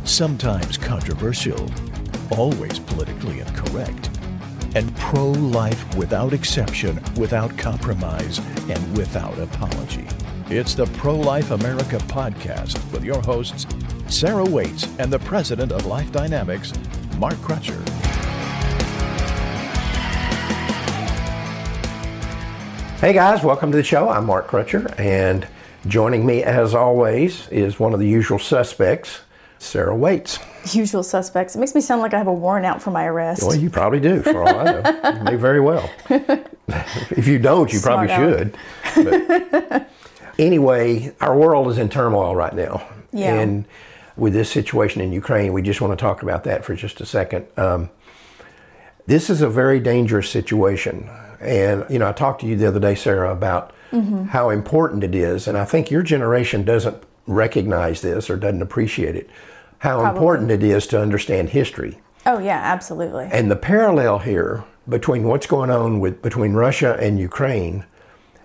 sometimes controversial, always politically incorrect, and pro-life without exception, without compromise, and without apology. It's the Pro-Life America podcast with your hosts, Sarah Waits and the president of Life Dynamics, Mark Crutcher. Hey guys, welcome to the show. I'm Mark Crutcher, and joining me as always is one of the usual suspects, Sarah Waits. Usual suspects. It makes me sound like I have a warrant out for my arrest. Well, you probably do, for all I know. You may very well. If you don't, you Smart probably should. But anyway, our world is in turmoil right now. Yeah. And with this situation in Ukraine, we just want to talk about that for just a second. This is a very dangerous situation. And, you know, I talked to you the other day, Sarah, about how important it is. And I think your generation doesn't recognize this or doesn't appreciate it, how important it is to understand history. Oh, yeah, absolutely. And the parallel here between what's going on between Russia and Ukraine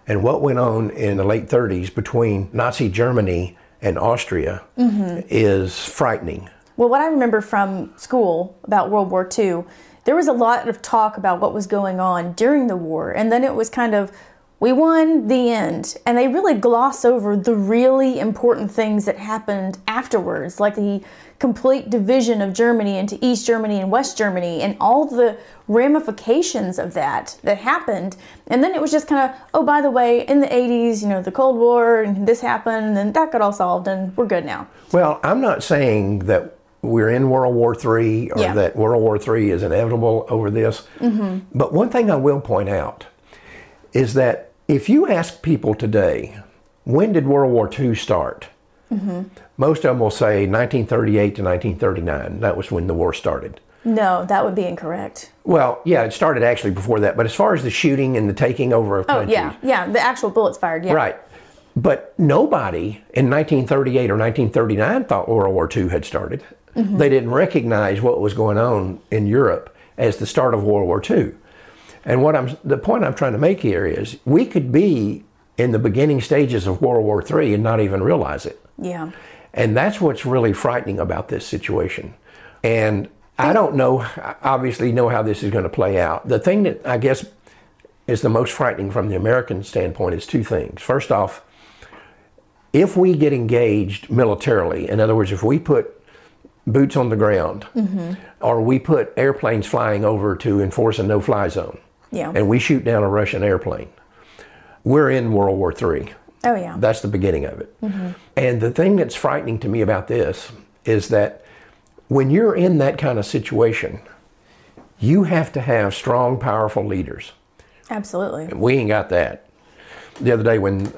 and what went on in the late 30s between Nazi Germany and Austria is frightening. Well, what I remember from school about World War II, there was a lot of talk about what was going on during the war. And then it was kind of, we won, the end. And they really gloss over the really important things that happened afterwards, like the complete division of Germany into East Germany and West Germany and all the ramifications of that happened. And then it was just kind of, oh, by the way, in the 80s, you know, the Cold War and this happened and that got all solved and we're good now. Well, I'm not saying that we're in World War III or that World War III is inevitable over this. But one thing I will point out is that if you ask people today, when did World War II start? Most of them will say 1938 to 1939. That was when the war started. No, that would be incorrect. Well, yeah, it started actually before that. But as far as the shooting and the taking over of countries. Yeah, the actual bullets fired, yeah. Right. But nobody in 1938 or 1939 thought World War II had started. They didn't recognize what was going on in Europe as the start of World War II. And the point I'm trying to make here is we could be in the beginning stages of World War III and not even realize it. Yeah. And that's what's really frightening about this situation. And I don't know, obviously know how this is going to play out. The thing that I guess is the most frightening from the American standpoint is two things. First off, if we get engaged militarily, in other words, if we put boots on the ground, or we put airplanes flying over to enforce a no-fly zone, and we shoot down a Russian airplane, we're in World War III. Oh, yeah. That's the beginning of it. And the thing that's frightening to me about this is that when you're in that kind of situation, you have to have strong, powerful leaders. Absolutely. And we ain't got that. The other day when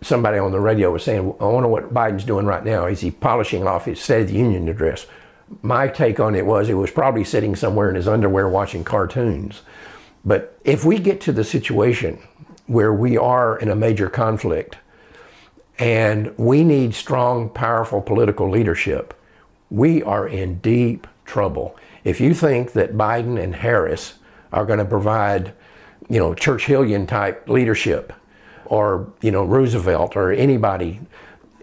somebody on the radio was saying, I wonder what Biden's doing right now. Is he polishing off his State of the Union address? My take on it was probably sitting somewhere in his underwear watching cartoons. But if we get to the situation where we are in a major conflict and we need strong, powerful political leadership, we are in deep trouble. If you think that Biden and Harris are going to provide, you know, Churchillian type leadership, or, you know, Roosevelt or anybody.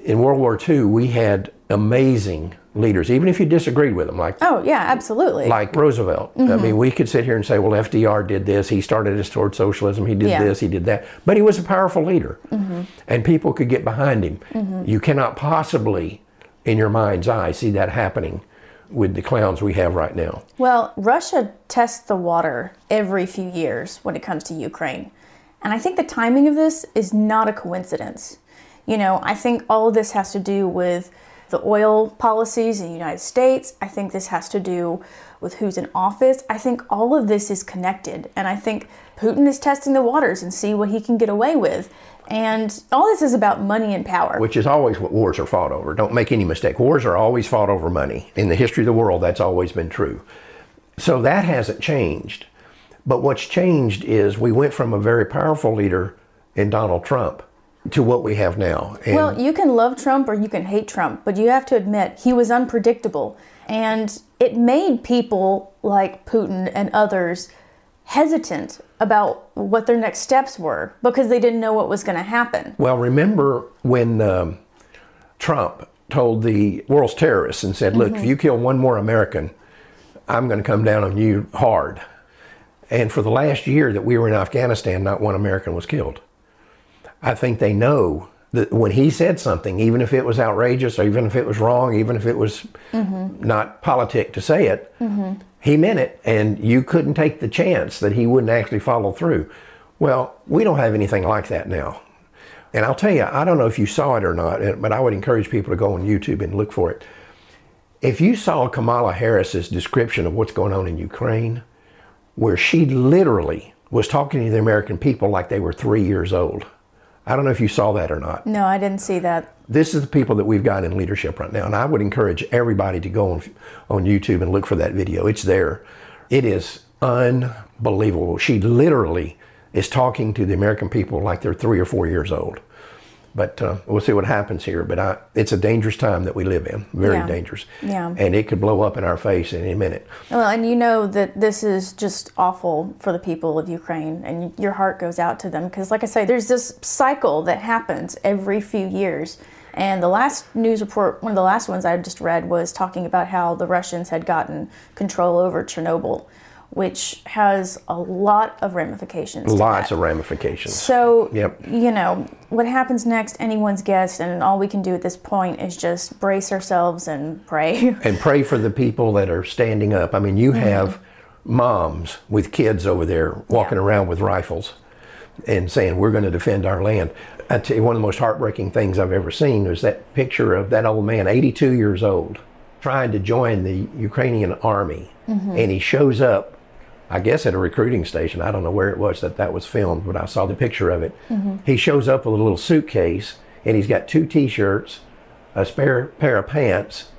In World War II, we had amazing leaders, even if you disagreed with them, like absolutely, like Roosevelt. I mean, we could sit here and say, well, FDR did this, he started us toward socialism, he did this, he did that, but he was a powerful leader, and people could get behind him. You cannot possibly, in your mind's eye, see that happening with the clowns we have right now. Well, Russia tests the water every few years when it comes to Ukraine. And I think the timing of this is not a coincidence. You know, I think all of this has to do with the oil policies in the United States. I think this has to do with who's in office. I think all of this is connected. And I think Putin is testing the waters and see what he can get away with. And all this is about money and power. Which is always what wars are fought over. Don't make any mistake. Wars are always fought over money. In the history of the world, that's always been true. So that hasn't changed. But what's changed is we went from a very powerful leader in Donald Trump to what we have now. And well, you can love Trump or you can hate Trump, but you have to admit he was unpredictable. And it made people like Putin and others hesitant about what their next steps were because they didn't know what was going to happen. Well, remember when Trump told the world's terrorists and said, look, if you kill one more American, I'm going to come down on you hard. And for the last year that we were in Afghanistan, not one American was killed. I think they know that when he said something, even if it was outrageous, or even if it was wrong, even if it was not politic to say it, he meant it, and you couldn't take the chance that he wouldn't actually follow through. Well, we don't have anything like that now. And I'll tell you, I don't know if you saw it or not, but I would encourage people to go on YouTube and look for it. If you saw Kamala Harris's description of what's going on in Ukraine, where she literally was talking to the American people like they were 3 years old. I don't know if you saw that or not. No, I didn't see that. This is the people that we've got in leadership right now. And I would encourage everybody to go on YouTube and look for that video. It's there. It is unbelievable. She literally is talking to the American people like they're 3 or 4 years old. But we'll see what happens here. But it's a dangerous time that we live in, very dangerous. Yeah. And it could blow up in our face in any minute. Well, and you know that this is just awful for the people of Ukraine, and your heart goes out to them. Because like I say, there's this cycle that happens every few years. And the last news report, one of the last ones I just read, was talking about how the Russians had gotten control over Chernobyl, which has a lot of ramifications. Lots of ramifications. So, you know, what happens next, anyone's guess, and all we can do at this point is just brace ourselves and pray. And pray for the people that are standing up. I mean, you have moms with kids over there walking around with rifles and saying, we're going to defend our land. I tell you, one of the most heartbreaking things I've ever seen was that picture of that old man, 82 years old, trying to join the Ukrainian army. And he shows up, I guess at a recruiting station. I don't know where it was that was filmed, but I saw the picture of it. He shows up with a little suitcase, and he's got 2 t-shirts, a spare pair of pants,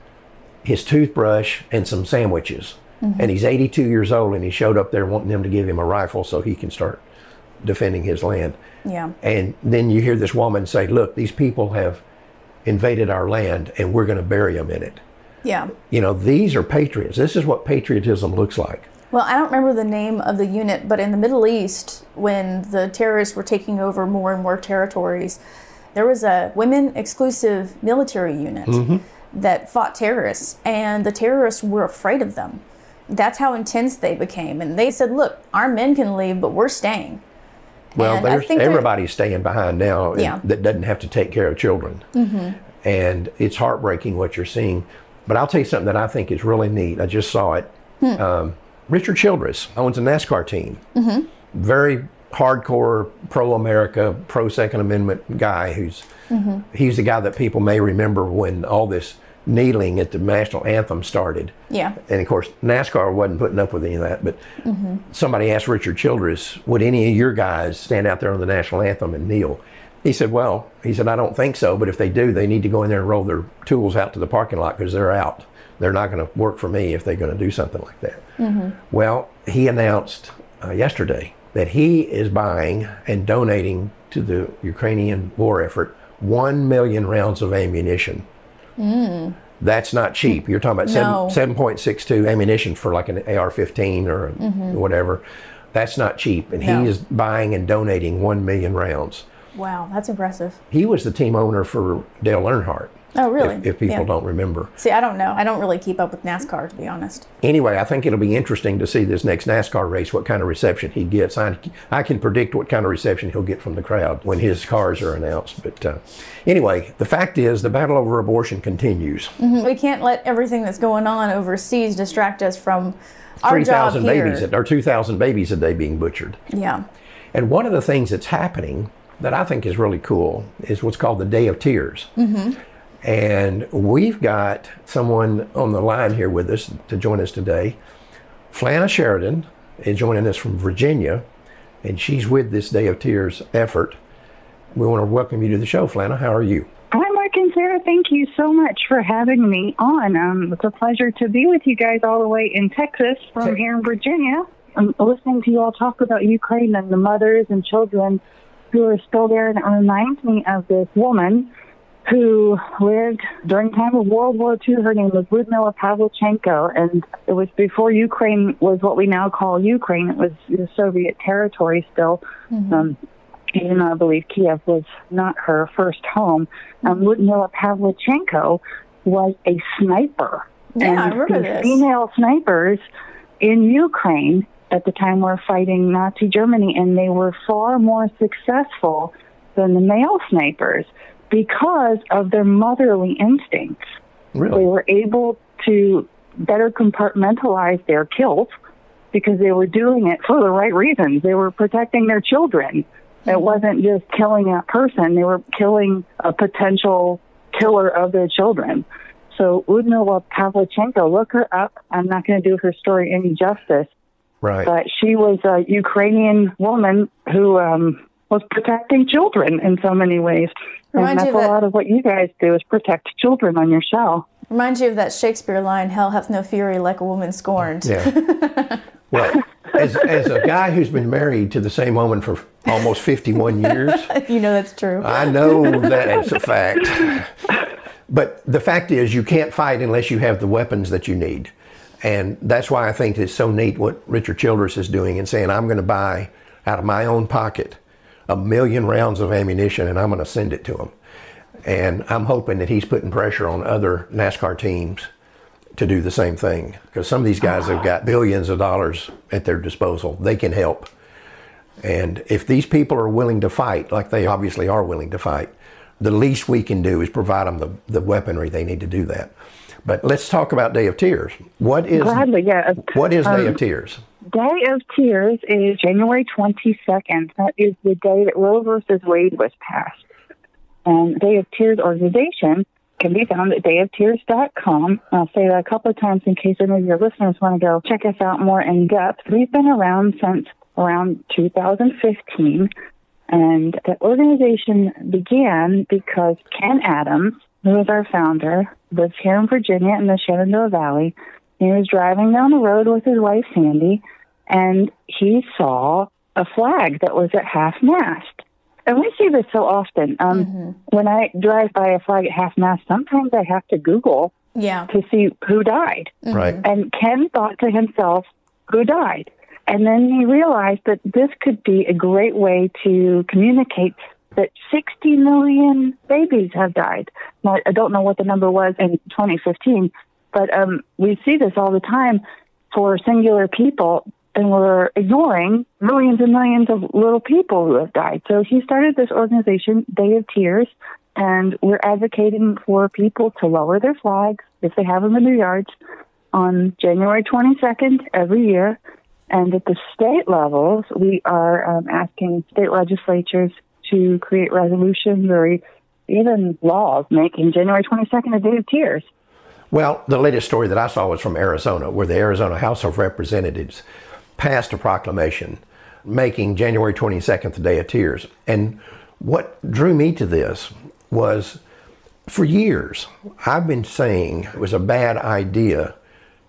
his toothbrush, and some sandwiches. And he's 82 years old, and he showed up there wanting them to give him a rifle so he can start defending his land. Yeah. And then you hear this woman say, look, these people have invaded our land, and we're going to bury them in it. Yeah. You know, these are patriots. This is what patriotism looks like. Well, I don't remember the name of the unit, but in the Middle East, when the terrorists were taking over more and more territories, there was a women-exclusive military unit that fought terrorists, and the terrorists were afraid of them. That's how intense they became. And they said, look, our men can leave, but we're staying. Well, everybody's staying behind now that doesn't have to take care of children. And it's heartbreaking what you're seeing. But I'll tell you something that I think is really neat. I just saw it. Richard Childress owns a NASCAR team. Very hardcore pro-America, pro-Second Amendment guy. He's the guy that people may remember when all this kneeling at the national anthem started. Yeah. And of course, NASCAR wasn't putting up with any of that, but somebody asked Richard Childress, would any of your guys stand out there on the national anthem and kneel? He said, I don't think so, but if they do, they need to go in there and roll their tools out to the parking lot because they're out. They're not going to work for me if they're going to do something like that. Well, he announced yesterday that he is buying and donating to the Ukrainian war effort 1 million rounds of ammunition. That's not cheap. You're talking about 7.62 ammunition for like an AR-15 or whatever. That's not cheap. And he is buying and donating 1 million rounds. Wow, that's impressive. He was the team owner for Dale Earnhardt. Oh, really? If people don't remember. See, I don't know. I don't really keep up with NASCAR, to be honest. Anyway, I think it'll be interesting to see this next NASCAR race, what kind of reception he gets. I can predict what kind of reception he'll get from the crowd when his cars are announced. But anyway, the fact is the battle over abortion continues. We can't let everything that's going on overseas distract us from our job here. 3,000 babies, or 2,000 babies a day being butchered. Yeah. And one of the things that's happening that I think is really cool is what's called the Day of Tears. And we've got someone on the line here with us to join us today. Flanna Sheridan is joining us from Virginia, and she's with this Day of Tears effort. We want to welcome you to the show, Flanna. How are you? Hi, Mark and Sarah. Thank you so much for having me on. It's a pleasure to be with you guys all the way in Texas from here in Virginia. I'm listening to you all talk about Ukraine and the mothers and children who are still there, and it reminds me of this woman who lived during the time of World War II. Her name was Lyudmila Pavlichenko, and it was before Ukraine was what we now call Ukraine. It was Soviet territory still. even though I believe Kiev was not her first home. Ludmila Pavlichenko was a sniper. Yeah, and I remember the this. female snipers in Ukraine at the time were fighting Nazi Germany, and they were far more successful than the male snipers because of their motherly instincts. Really? They were able to better compartmentalize their kills because they were doing it for the right reasons. They were protecting their children. It wasn't just killing a person. They were killing a potential killer of their children. So Ludmila Pavlichenko, look her up. I'm not going to do her story any justice. Right. But she was a Ukrainian woman who was protecting children in so many ways. Reminds and you that's of a lot of what you guys do is protect children on your show. Reminds you of that Shakespeare line, "Hell hath no fury like a woman scorned." Yeah. Well, as a guy who's been married to the same woman for almost 51 years, You know that's true. I know that it's a fact. But the fact is, you can't fight unless you have the weapons that you need. And that's why I think it's so neat what Richard Childress is doing and saying, I'm going to buy out of my own pocket 1 million rounds of ammunition and I'm going to send it to him. And I'm hoping that he's putting pressure on other NASCAR teams to do the same thing. Because some of these guys have got billions of dollars at their disposal. They can help. And if these people are willing to fight, like they obviously are willing to fight, the least we can do is provide them the weaponry they need to do that. But let's talk about Day of Tears. What is Gladly, yeah. What is Day of Tears? Day of Tears is January 22nd. That is the day that Roe versus Wade was passed. And Day of Tears organization can be found at dayoftears.com. I'll say that a couple of times in case any of your listeners want to go check us out more in depth. We've been around since around 2015. And the organization began because Ken Adams, who is our founder, lives here in Virginia in the Shenandoah Valley. He was driving down the road with his wife, Sandy, and he saw a flag that was at half-mast. And we see this so often. When I drive by a flag at half-mast, sometimes I have to Google to see who died. Right. And Ken thought to himself, who died? And then he realized that this could be a great way to communicate that 60 million babies have died. Now, I don't know what the number was in 2015, but we see this all the time for singular people, and we're ignoring millions and millions of little people who have died. So he started this organization, Day of Tears, and we're advocating for people to lower their flags, if they have them in their yards, on January 22nd every year. And at the state levels, we are asking state legislatures to create resolutions or even laws making January 22nd a Day of Tears. Well, the latest story that I saw was from Arizona, where the Arizona House of Representatives passed a proclamation making January 22nd the Day of Tears. And what drew me to this was, for years, I've been saying it was a bad idea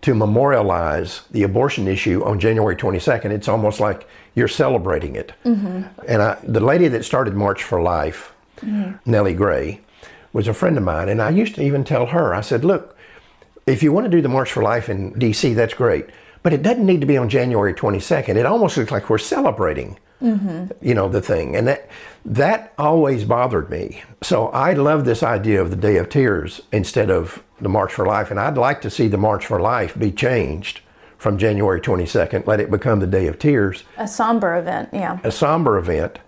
to memorialize the abortion issue on January 22nd. It's almost like you're celebrating it. And the lady that started March for Life, Nellie Gray, was a friend of mine. And I used to even tell her, I said, look, if you want to do the March for Life in D.C., that's great. But it doesn't need to be on January 22nd. It almost looks like we're celebrating, the thing. And that always bothered me. So I love this idea of the Day of Tears instead of the March for Life. And I'd like to see the March for Life be changed from January 22nd, let it become the Day of Tears. A somber event, yeah. A somber event,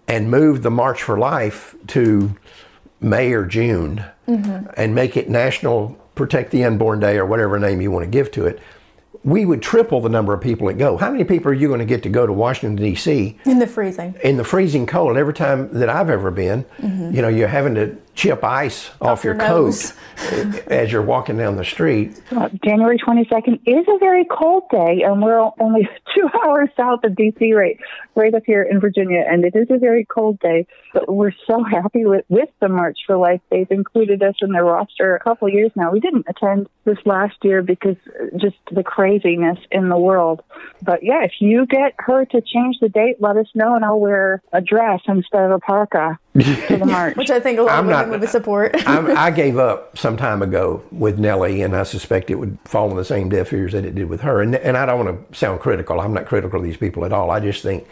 and move the March for Life to May or June and make it National Protect the Unborn Day or whatever name you want to give to it. We would triple the number of people that go. How many people are you going to get to go to Washington, D.C.? In the freezing. In the freezing cold. Every time that I've ever been, you're having to chip ice off your coat as you're walking down the street. January 22nd is a very cold day, and we're only 2 hours south of D.C., right up here in Virginia, and it is a very cold day. But we're so happy with the March for Life. They've included us in their roster a couple of years now. We didn't attend this last year because just the craziness in the world. But yeah, if you get her to change the date, let us know, and I'll wear a dress instead of a parka to the march. Which I think a lot of women would support. I gave up some time ago with Nellie, and I suspect it would fall on the same deaf ears that it did with her. And I don't want to sound critical. I'm not critical of these people at all. I just think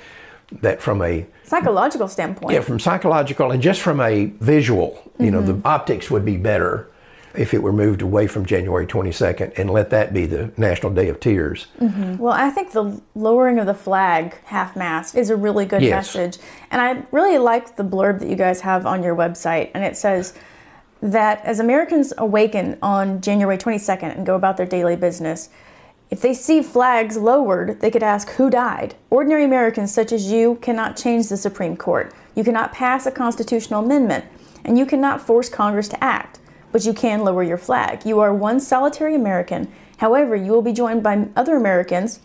that from a psychological standpoint. Yeah, from psychological and just from a visual, you know, the optics would be better if it were moved away from January 22nd and let that be the National Day of Tears. Well, I think the lowering of the flag half-mast is a really good message. And I really like the blurb that you guys have on your website. And it says that as Americans awaken on January 22nd and go about their daily business, if they see flags lowered, they could ask who died. Ordinary Americans such as you cannot change the Supreme Court. You cannot pass a constitutional amendment. And you cannot force Congress to act. But you can lower your flag. You are one solitary American. However, you will be joined by other Americans,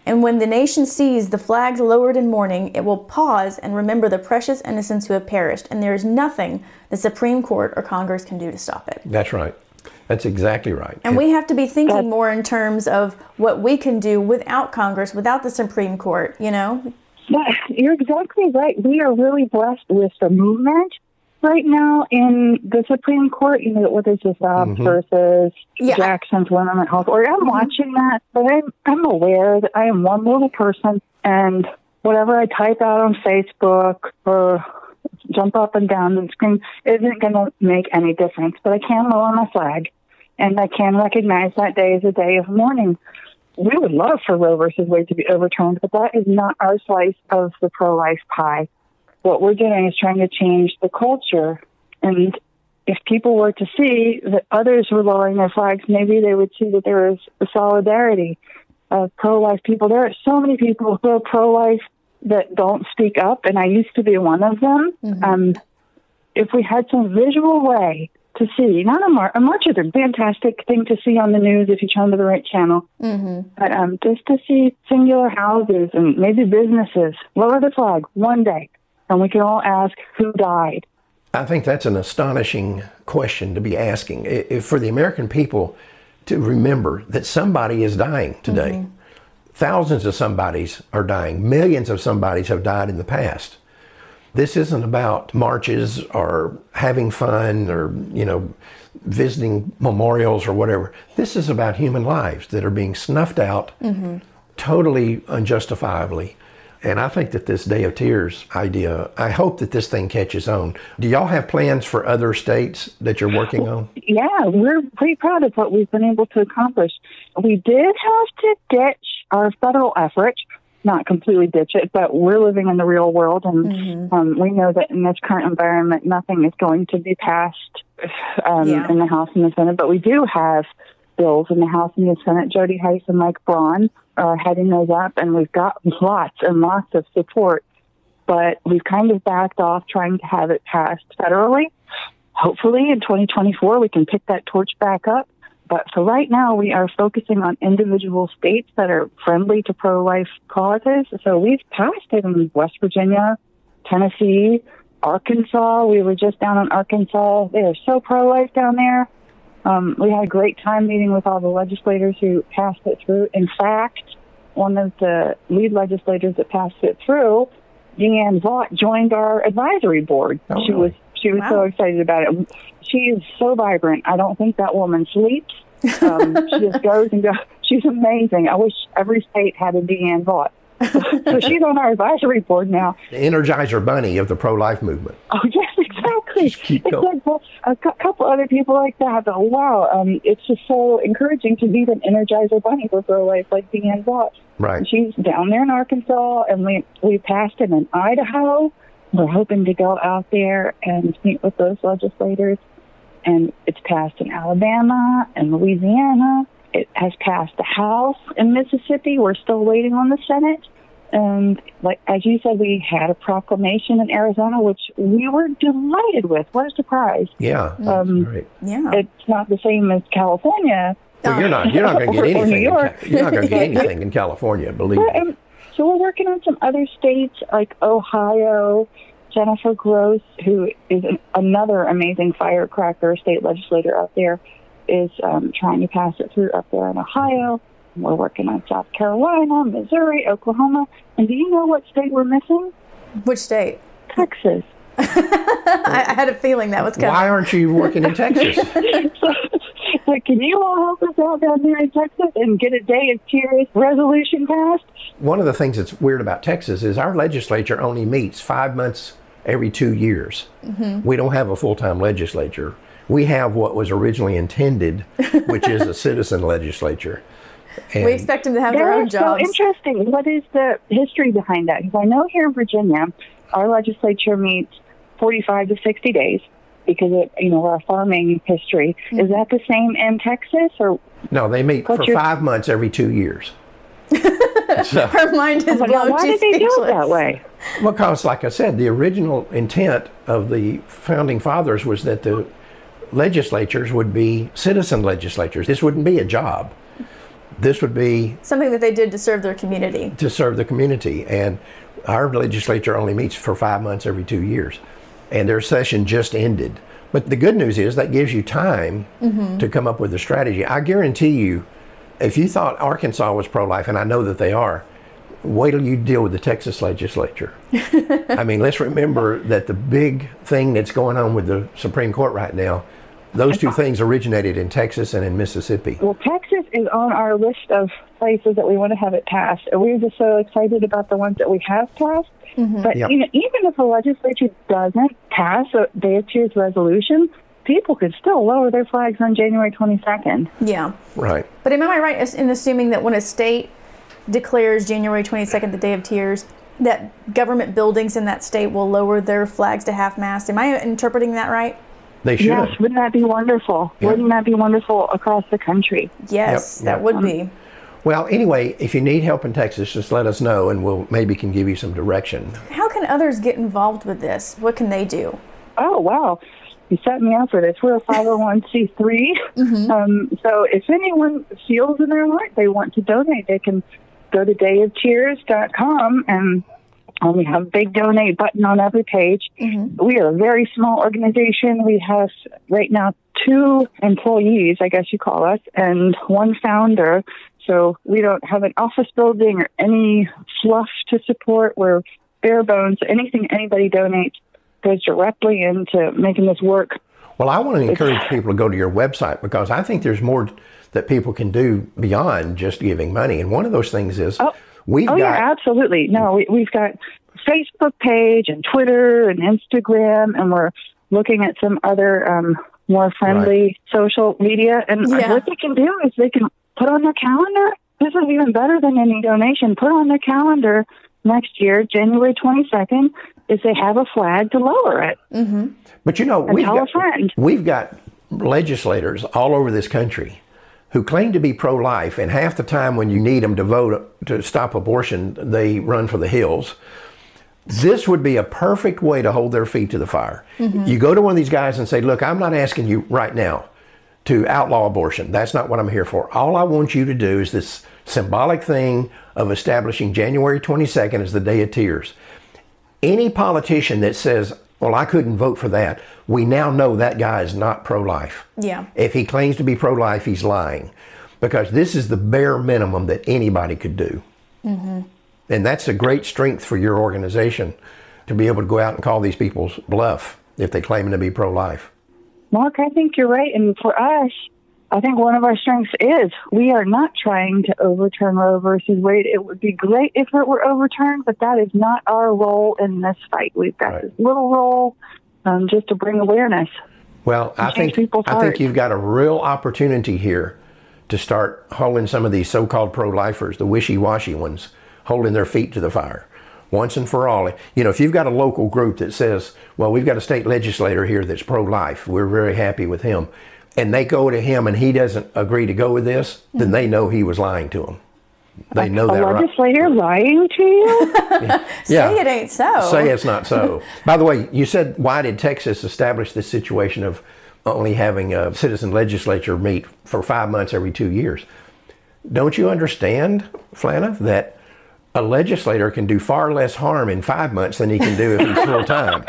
and when the nation sees the flags lowered in mourning, it will pause and remember the precious innocents who have perished, and there is nothing the Supreme Court or Congress can do to stop it. That's right. That's exactly right. And we have to be thinking more in terms of what we can do without Congress, without the Supreme Court, you know? You're exactly right. We are really blessed with the movement right now in the Supreme Court. You know, what is this versus Jackson's Women Health? Or I'm watching that, but I'm aware that I am one little person, and whatever I type out on Facebook or jump up and down and scream isn't going to make any difference. But I can lower my flag, and I can recognize that day as a day of mourning. We would love for Roe versus Wade to be overturned, but that is not our slice of the pro-life pie. What we're doing is trying to change the culture. And if people were to see that others were lowering their flags, maybe they would see that there is a solidarity of pro-life people. There are so many people who are pro-life that don't speak up, and I used to be one of them. If we had some visual way to see, not a march is a fantastic thing to see on the news if you turn to the right channel, but just to see singular houses and maybe businesses lower the flag one day, and we can all ask who died. I think that's an astonishing question to be asking. If for the American people to remember that somebody is dying today. Thousands of somebodies are dying. Millions of somebodies have died in the past. This isn't about marches or having fun or, you know, visiting memorials or whatever. This is about human lives that are being snuffed out totally unjustifiably. And I think that this Day of Tears idea, I hope that this thing catches on. Do y'all have plans for other states that you're working on? Yeah, we're pretty proud of what we've been able to accomplish. We did have to ditch our federal effort, not completely ditch it, but we're living in the real world, and we know that in this current environment, nothing is going to be passed in the House and the Senate. But we do have bills in the House and the Senate. Jody Heiss and Mike Braun are heading those up, and we've got lots and lots of support. But we've kind of backed off trying to have it passed federally. Hopefully in 2024 we can pick that torch back up. But for right now, we are focusing on individual states that are friendly to pro-life causes. So we've passed it in West Virginia, Tennessee, Arkansas. We were just down in Arkansas. They are so pro-life down there. We had a great time meeting with all the legislators who passed it through. In fact, one of the lead legislators that passed it through, Deanne Vaught, joined our advisory board. Oh, she was so excited about it. She is so vibrant. I don't think that woman sleeps. She just goes and goes. She's amazing. I wish every state had a Deanne Vaught. So she's on our advisory board now. The Energizer Bunny of the pro-life movement. Oh, yes, exactly. Just keep going. A couple other people like that. But wow, it's just so encouraging to meet an Energizer Bunny for pro-life like Deanne Vaught. Right. She's down there in Arkansas, and we passed it in Idaho. We're hoping to go out there and meet with those legislators. And it's passed in Alabama and Louisiana. It has passed the House in Mississippi. We're still waiting on the Senate. And like as you said, we had a proclamation in Arizona, which we were delighted with. What a surprise! Yeah, right. Yeah, it's not the same as California. Well, you're not going to get anything. New York. You're not going to get anything in California, believe me. So we're working on some other states like Ohio. Jennifer Gross, who is another amazing firecracker state legislator out there, is trying to pass it through up there in Ohio. We're working on South Carolina, Missouri, Oklahoma. And do you know what state we're missing? Which state? Texas. I had a feeling that was coming. Why aren't you working in Texas? Like, can you all help us out down there in Texas and get a Day of Tears resolution passed? One of the things that's weird about Texas is our legislature only meets 5 months every 2 years. We don't have a full-time legislature. We have what was originally intended, which is a citizen legislature. And We expect them to have their own jobs. So interesting. What is the history behind that? Because I know here in Virginia, our legislature meets 45 to 60 days because of, our farming history. Is that the same in Texas? Or no, they meet for 5 months every 2 years. So, Her mind is blown. Why did they do it that way? because, like I said, the original intent of the founding fathers was that the legislatures would be citizen legislatures. This wouldn't be a job. This would be Something that they did to serve their community. to serve the community. And our legislature only meets for 5 months every 2 years. And their session just ended. But the good news is that gives you time to come up with a strategy. I guarantee you, if you thought Arkansas was pro-life, and I know that they are, wait till you deal with the Texas legislature. I mean, let's remember that the big thing that's going on with the Supreme Court right now, those two things originated in Texas and in Mississippi. Well, Texas is on our list of places that we want to have it passed. And we're just so excited about the ones that we have passed. But Yep. even if the legislature doesn't pass a Day of Tears resolution, people could still lower their flags on January 22nd. Yeah. Right. But am I right in assuming that when a state declares January 22nd the Day of Tears, that government buildings in that state will lower their flags to half-mast? Am I interpreting that right? They should. Yes, wouldn't that be wonderful? Yeah. Wouldn't that be wonderful across the country? Yes, Yep, that yep. would be. Well, anyway, if you need help in Texas, just let us know and we'll maybe can give you some direction. How can others get involved with this? What can they do? Oh, wow. You set me up for this. We're a 501c3. So if anyone feels in their heart they want to donate, they can go to dayoftears.com and we have a big donate button on every page. We are a very small organization. We have right now 2 employees, I guess you call us, and 1 founder. So we don't have an office building or any fluff to support. We're bare bones. Anything anybody donates goes directly into making this work. Well, I want to encourage people to go to your website because I think there's more that people can do beyond just giving money. And one of those things is Yeah, absolutely. No, we've got Facebook page and Twitter and Instagram, and we're looking at some other more friendly social media. And what they can do is they can put on their calendar. This is even better than any donation. Put on their calendar next year, January 22nd, if they have a flag to lower it. But we've got legislators all over this country who claim to be pro-life, and half the time when you need them to vote to stop abortion, they run for the hills. This would be a perfect way to hold their feet to the fire. You go to one of these guys and say, look, I'm not asking you right now to outlaw abortion. That's not what I'm here for. All I want you to do is this symbolic thing of establishing January 22nd as the Day of Tears. Any politician that says, well, I couldn't vote for that, we now know that guy is not pro-life. Yeah. If he claims to be pro-life, he's lying. Because this is the bare minimum that anybody could do. And that's a great strength for your organization to be able to go out and call these people's bluff if they claim to be pro-life. Mark, I think you're right. And for us, I think one of our strengths is we are not trying to overturn Roe versus Wade. It would be great if it were overturned, but that is not our role in this fight. We've got this little role just to bring awareness. Well, I think you've got a real opportunity here to start holding some of these so-called pro-lifers, the wishy-washy ones, holding their feet to the fire once and for all. You know, if you've got a local group that says, well, we've got a state legislator here that's pro-life, we're very happy with him, and they go to him and he doesn't agree to go with this, then they know he was lying to them. They know that, right? A legislator lying to you? Say it ain't so. Say it's not so. By the way, you said, why did Texas establish this situation of only having a citizen legislature meet for 5 months every 2 years? Don't you understand, Flanna, that a legislator can do far less harm in 5 months than he can do if he's full time?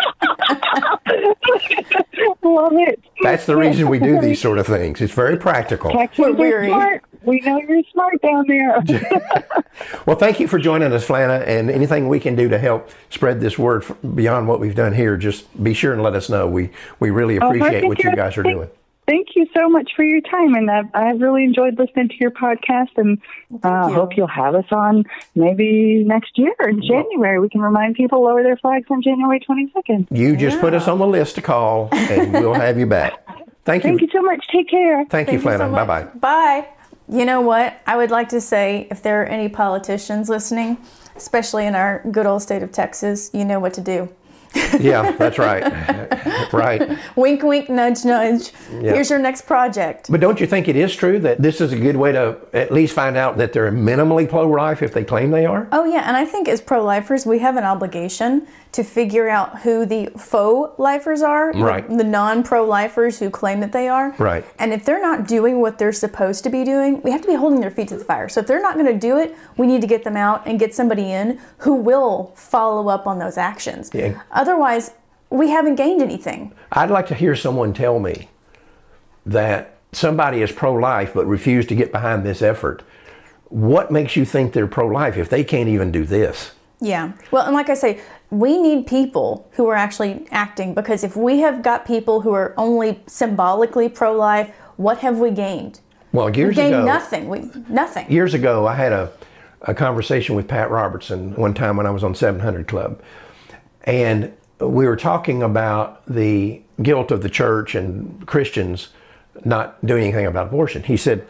Love it. That's the reason we do these sort of things. It's very practical. Texans are smart. We know you're smart down there. Well, thank you for joining us, Flanna, and anything we can do to help spread this word beyond what we've done here, just be sure and let us know. We really appreciate what you guys are doing. Thank you so much for your time, and I've really enjoyed listening to your podcast, and hope you'll have us on maybe next year in January. We can remind people lower their flags on January 22nd. You just put us on the list to call, and we'll have you back. Thank you. Thank you so much. Take care. Thank you, Flanna. Bye-bye. Bye. You know what? I would like to say, if there are any politicians listening, especially in our good old state of Texas, you know what to do. Yeah, that's right. Right. Wink, wink, nudge, nudge. Yeah. Here's your next project. But don't you think it is true that this is a good way to at least find out that they're minimally pro-life if they claim they are? Oh, yeah. And I think as pro-lifers, we have an obligation to figure out who the faux lifers are. Right. The non-pro-lifers who claim that they are. Right. And if they're not doing what they're supposed to be doing, we have to be holding their feet to the fire. So if they're not going to do it, we need to get them out and get somebody in who will follow up on those actions. Yeah. Otherwise, we haven't gained anything. I'd like to hear someone tell me that somebody is pro-life but refused to get behind this effort. What makes you think they're pro-life if they can't even do this? Yeah. Well, and like I say, we need people who are actually acting, because if we have got people who are only symbolically pro-life, what have we gained? Well, years we gained ago, nothing. Years ago, I had a conversation with Pat Robertson one time when I was on 700 Club. And we were talking about the guilt of the church and Christians not doing anything about abortion. He said,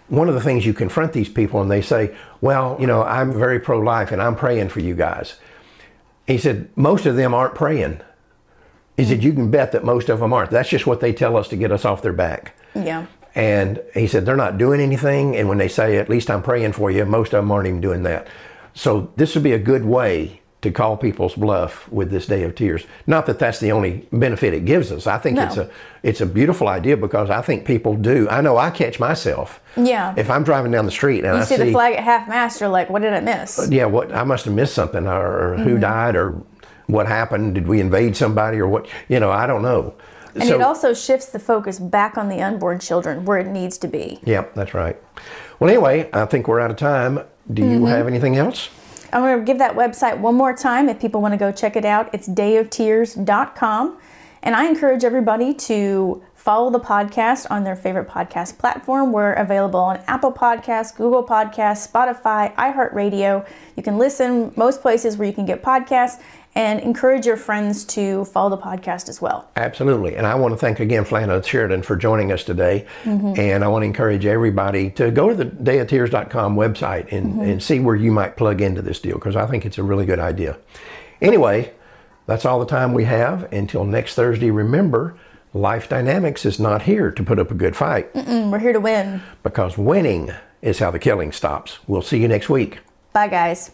one of the things you confront these people and they say, well, you know, I'm very pro-life and I'm praying for you guys. He said, most of them aren't praying. He said, you can bet that most of them aren't. That's just what they tell us to get us off their back. Yeah. And he said, they're not doing anything. And when they say, at least I'm praying for you, most of them aren't even doing that. So this would be a good way to call people's bluff with this Day of Tears. Not that that's the only benefit it gives us. I think it's a beautiful idea, because I think people do. I know I catch myself. Yeah. If I'm driving down the street and you I see the flag at half-mast, you're like, what did I miss? Yeah, what I must have missed something, or who died, or what happened. Did we invade somebody, or what? You know, I don't know. And it also shifts the focus back on the unborn children where it needs to be. Yeah, that's right. Well, anyway, I think we're out of time. Do you have anything else? I'm going to give that website one more time if people want to go check it out. It's dayoftears.com. And I encourage everybody to follow the podcast on their favorite podcast platform. We're available on Apple Podcasts, Google Podcasts, Spotify, iHeartRadio. You can listen most places where you can get podcasts, and encourage your friends to follow the podcast as well. Absolutely. And I want to thank again Flanna Sheridan for joining us today. And I want to encourage everybody to go to the dayoftears.com website and see where you might plug into this deal, because I think it's a really good idea. Anyway, that's all the time we have. Until next Thursday, remember, Life Dynamics is not here to put up a good fight. We're here to win. Because winning is how the killing stops. We'll see you next week. Bye, guys.